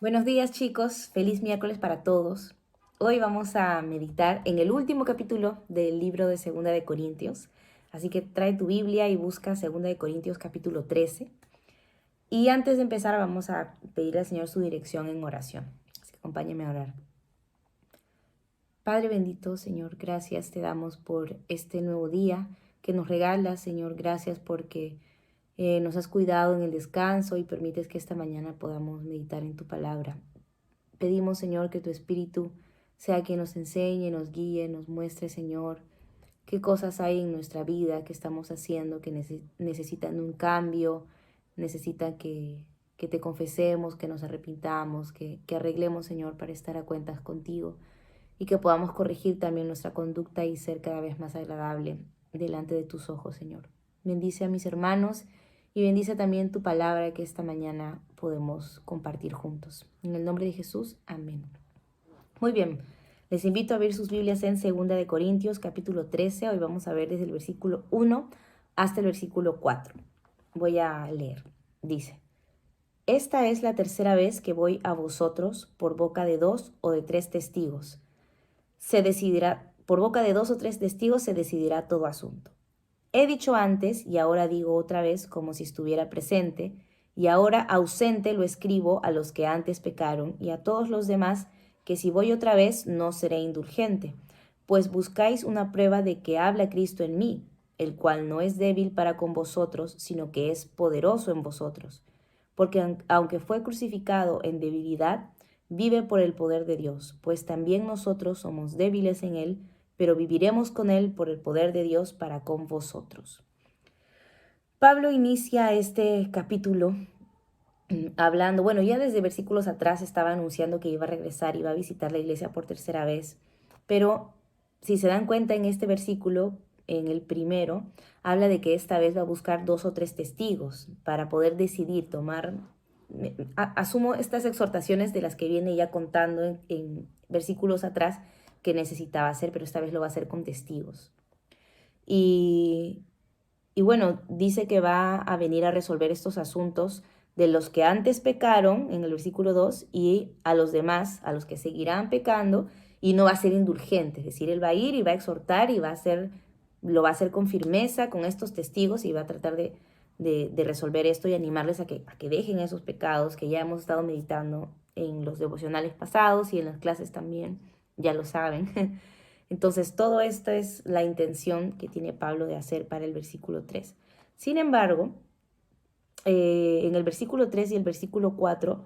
Buenos días chicos, feliz miércoles para todos. Hoy vamos a meditar en el último capítulo del libro de Segunda de Corintios. Así que trae tu Biblia y busca Segunda de Corintios capítulo 13. Y antes de empezar vamos a pedirle al Señor su dirección en oración. Así que acompáñame a orar. Padre bendito, Señor, gracias te damos por este nuevo día que nos regalas, Señor. Gracias porque nos has cuidado en el descanso y permites que esta mañana podamos meditar en tu palabra. Pedimos, Señor, que tu Espíritu sea quien nos enseñe, nos guíe, nos muestre, Señor, qué cosas hay en nuestra vida que estamos haciendo, que necesitan un cambio, necesitan que te confesemos, que nos arrepintamos, que arreglemos, Señor, para estar a cuentas contigo y que podamos corregir también nuestra conducta y ser cada vez más agradable delante de tus ojos, Señor. Bendice a mis hermanos y bendice también tu palabra que esta mañana podemos compartir juntos. En el nombre de Jesús, amén. Muy bien, les invito a abrir sus Biblias en 2 Corintios, capítulo 13. Hoy vamos a ver desde el versículo 1 hasta el versículo 4. Voy a leer. Dice: Esta es la tercera vez que voy a vosotros por boca de 2 o de 3 testigos. Por boca de 2 o 3 testigos se decidirá todo asunto. He dicho antes y ahora digo otra vez como si estuviera presente, y ahora ausente lo escribo a los que antes pecaron y a todos los demás, que si voy otra vez no seré indulgente, pues buscáis una prueba de que habla Cristo en mí, el cual no es débil para con vosotros, sino que es poderoso en vosotros. Porque aunque fue crucificado en debilidad, vive por el poder de Dios, pues también nosotros somos débiles en él, pero viviremos con él por el poder de Dios para con vosotros. Pablo inicia este capítulo hablando, bueno, ya desde versículos atrás estaba anunciando que iba a regresar, iba a visitar la iglesia por tercera vez, pero si se dan cuenta en este versículo, en el primero, habla de que esta vez va a buscar 2 o 3 testigos para poder decidir tomar, asumo estas exhortaciones de las que viene ya contando en versículos atrás que necesitaba hacer, pero esta vez lo va a hacer con testigos. Y, y bueno, dice que va a venir a resolver estos asuntos de los que antes pecaron, en el versículo 2, y a los demás, a los que seguirán pecando, y no va a ser indulgente, es decir, él va a ir y va a exhortar y lo va a hacer con firmeza, con estos testigos, y va a tratar de resolver esto y animarles a que dejen esos pecados que ya hemos estado meditando en los devocionales pasados y en las clases también, ya lo saben. Entonces, todo esto es la intención que tiene Pablo de hacer para el versículo 3. Sin embargo, en el versículo 3 y el versículo 4,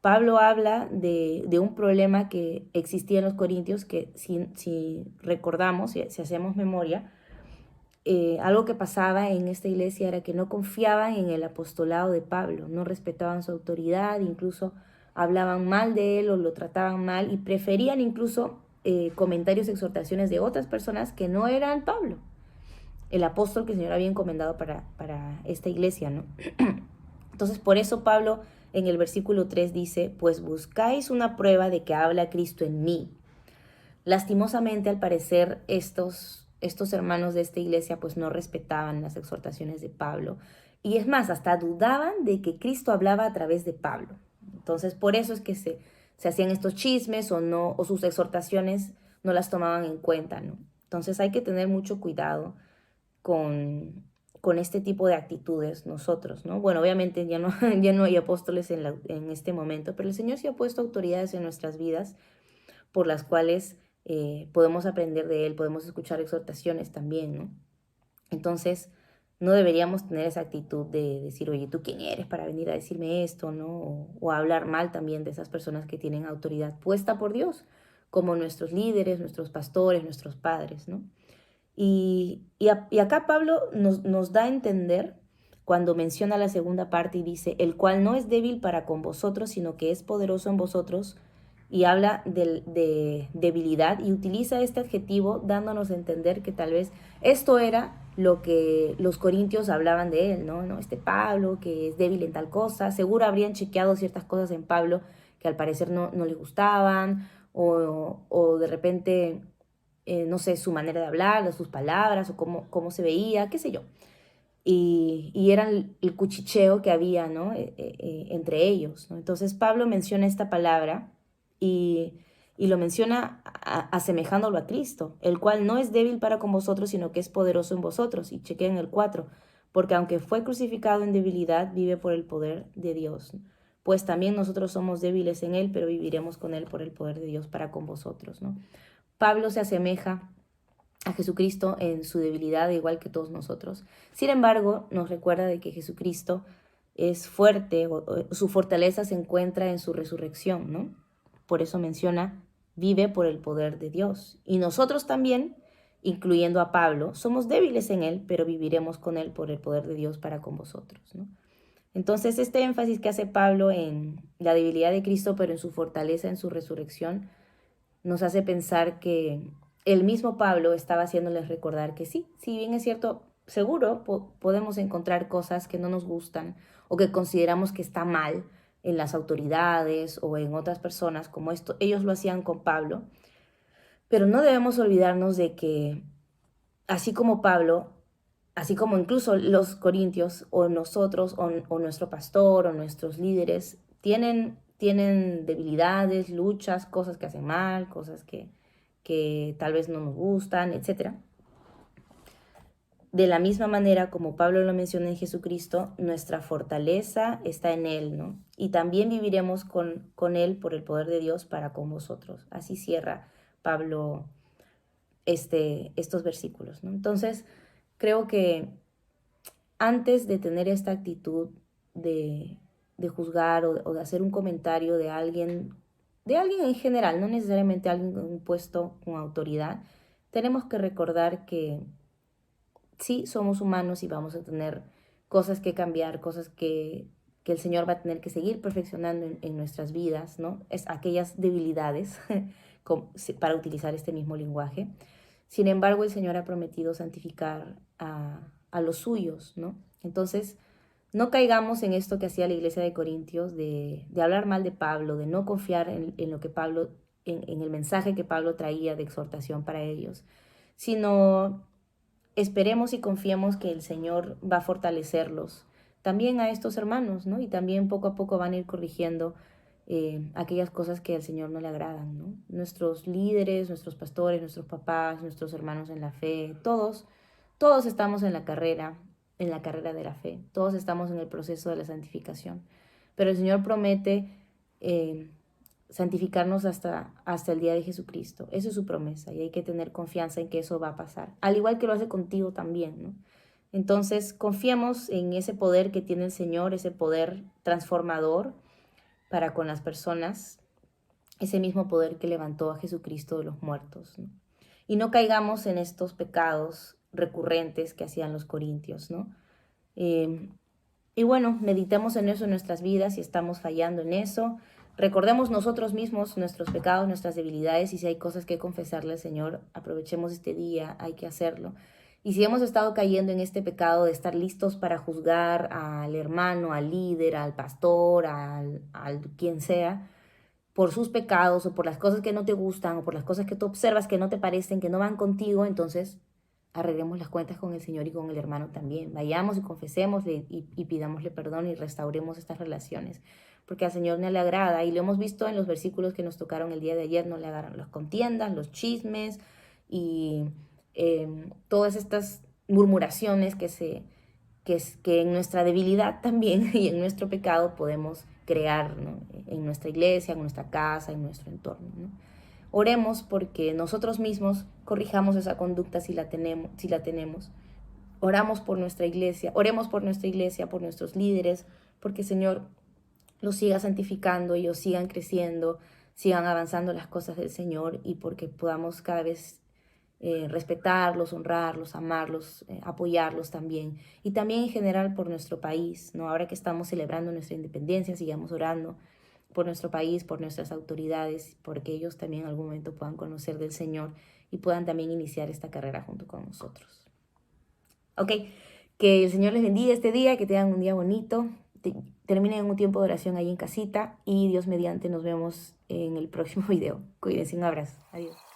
Pablo habla de un problema que existía en los corintios, que si recordamos, si hacemos memoria, algo que pasaba en esta iglesia era que no confiaban en el apostolado de Pablo, no respetaban su autoridad, incluso hablaban mal de él o lo trataban mal y preferían incluso comentarios, exhortaciones de otras personas que no eran Pablo, el apóstol que el Señor había encomendado para esta iglesia, ¿no? Entonces, por eso Pablo en el versículo 3 dice, pues buscáis una prueba de que habla Cristo en mí. Lastimosamente, al parecer, estos hermanos de esta iglesia pues no respetaban las exhortaciones de Pablo. Y es más, hasta dudaban de que Cristo hablaba a través de Pablo. Entonces, por eso es que se hacían estos chismes o no, o sus exhortaciones no las tomaban en cuenta, ¿no? Entonces hay que tener mucho cuidado con, con este tipo de actitudes nosotros, ¿no? Bueno, obviamente ya no hay apóstoles en este momento, pero el Señor sí ha puesto autoridades en nuestras vidas por las cuales podemos aprender de Él, podemos escuchar exhortaciones también, ¿no? Entonces, no deberíamos tener esa actitud de decir, oye, ¿tú quién eres para venir a decirme esto, ¿no? O hablar mal también de esas personas que tienen autoridad puesta por Dios, como nuestros líderes, nuestros pastores, nuestros padres, ¿no? Y acá Pablo nos da a entender cuando menciona la segunda parte y dice, el cual no es débil para con vosotros, sino que es poderoso en vosotros, y habla de debilidad y utiliza este adjetivo dándonos a entender que tal vez esto era lo que los corintios hablaban de él, ¿no? ¿No? Este Pablo que es débil en tal cosa, seguro habrían chequeado ciertas cosas en Pablo que al parecer no le gustaban o de repente no sé, su manera de hablar, sus palabras o cómo se veía, qué sé yo. y era el cuchicheo que había, ¿no? Entre ellos, ¿no? Entonces Pablo menciona esta palabra y lo menciona asemejándolo a Cristo, el cual no es débil para con vosotros, sino que es poderoso en vosotros. Y chequen el 4, porque aunque fue crucificado en debilidad, vive por el poder de Dios. Pues también nosotros somos débiles en él, pero viviremos con él por el poder de Dios para con vosotros, ¿no? Pablo se asemeja a Jesucristo en su debilidad, igual que todos nosotros. Sin embargo, nos recuerda de que Jesucristo es fuerte, o su fortaleza se encuentra en su resurrección, ¿no? Por eso menciona, vive por el poder de Dios. Y nosotros también, incluyendo a Pablo, somos débiles en él, pero viviremos con él por el poder de Dios para con vosotros, ¿no? Entonces, este énfasis que hace Pablo en la debilidad de Cristo, pero en su fortaleza, en su resurrección, nos hace pensar que el mismo Pablo estaba haciéndoles recordar que sí, si bien es cierto, seguro podemos encontrar cosas que no nos gustan o que consideramos que está mal en las autoridades o en otras personas, como esto, ellos lo hacían con Pablo, pero no debemos olvidarnos de que así como Pablo, así como incluso los corintios o nosotros o nuestro pastor o nuestros líderes tienen debilidades, luchas, cosas que hacen mal, cosas que tal vez no nos gustan, etcétera. De la misma manera como Pablo lo menciona en Jesucristo, nuestra fortaleza está en Él, ¿no? Y también viviremos con Él por el poder de Dios para con vosotros. Así cierra Pablo estos versículos, ¿no? Entonces, creo que antes de tener esta actitud de juzgar o de hacer un comentario de alguien en general, no necesariamente alguien con un puesto con autoridad, tenemos que recordar que sí, somos humanos y vamos a tener cosas que cambiar, cosas que el Señor va a tener que seguir perfeccionando en nuestras vidas, ¿no? Es aquellas debilidades, para utilizar este mismo lenguaje. Sin embargo, el Señor ha prometido santificar a los suyos, ¿no? Entonces, no caigamos en esto que hacía la iglesia de Corintios, de hablar mal de Pablo, de no confiar en lo que Pablo, en el mensaje que Pablo traía de exhortación para ellos, sino esperemos y confiemos que el Señor va a fortalecerlos también a estos hermanos, ¿no? Y también poco a poco van a ir corrigiendo aquellas cosas que al Señor no le agradan, ¿no? Nuestros líderes, nuestros pastores, nuestros papás, nuestros hermanos en la fe, todos estamos en la carrera de la fe, todos estamos en el proceso de la santificación, pero el Señor promete eh, santificarnos hasta el día de Jesucristo. Esa es su promesa y hay que tener confianza en que eso va a pasar, al igual que lo hace contigo también, ¿no? Entonces, confiemos en ese poder que tiene el Señor, ese poder transformador para con las personas, ese mismo poder que levantó a Jesucristo de los muertos, ¿no? Y no caigamos en estos pecados recurrentes que hacían los corintios, ¿no? Eh, y bueno, meditemos en eso en nuestras vidas, si estamos fallando en eso. Recordemos nosotros mismos nuestros pecados, nuestras debilidades, y si hay cosas que confesarle al Señor, aprovechemos este día, hay que hacerlo. Y si hemos estado cayendo en este pecado de estar listos para juzgar al hermano, al líder, al pastor, al quien sea, por sus pecados o por las cosas que no te gustan o por las cosas que tú observas que no te parecen, que no van contigo, entonces arreglemos las cuentas con el Señor y con el hermano también. Vayamos y confesémosle y pidámosle perdón y restauremos estas relaciones, porque al Señor no le agrada, y lo hemos visto en los versículos que nos tocaron el día de ayer, no le agradan las contiendas, los chismes y todas estas murmuraciones que en nuestra debilidad también y en nuestro pecado podemos crear, ¿no? En nuestra iglesia, en nuestra casa, en nuestro entorno, ¿no? Oremos porque nosotros mismos corrijamos esa conducta si la tenemos. Oremos por nuestra iglesia, por nuestros líderes, porque el Señor los siga santificando, ellos sigan creciendo, sigan avanzando las cosas del Señor, y porque podamos cada vez respetarlos, honrarlos, amarlos, apoyarlos también. Y también en general por nuestro país, ¿no? Ahora que estamos celebrando nuestra independencia, sigamos orando por nuestro país, por nuestras autoridades, porque ellos también en algún momento puedan conocer del Señor y puedan también iniciar esta carrera junto con nosotros. Ok, que el Señor les bendiga este día, que tengan un día bonito, terminen un tiempo de oración ahí en casita, y Dios mediante nos vemos en el próximo video. Cuídense, un abrazo. Adiós.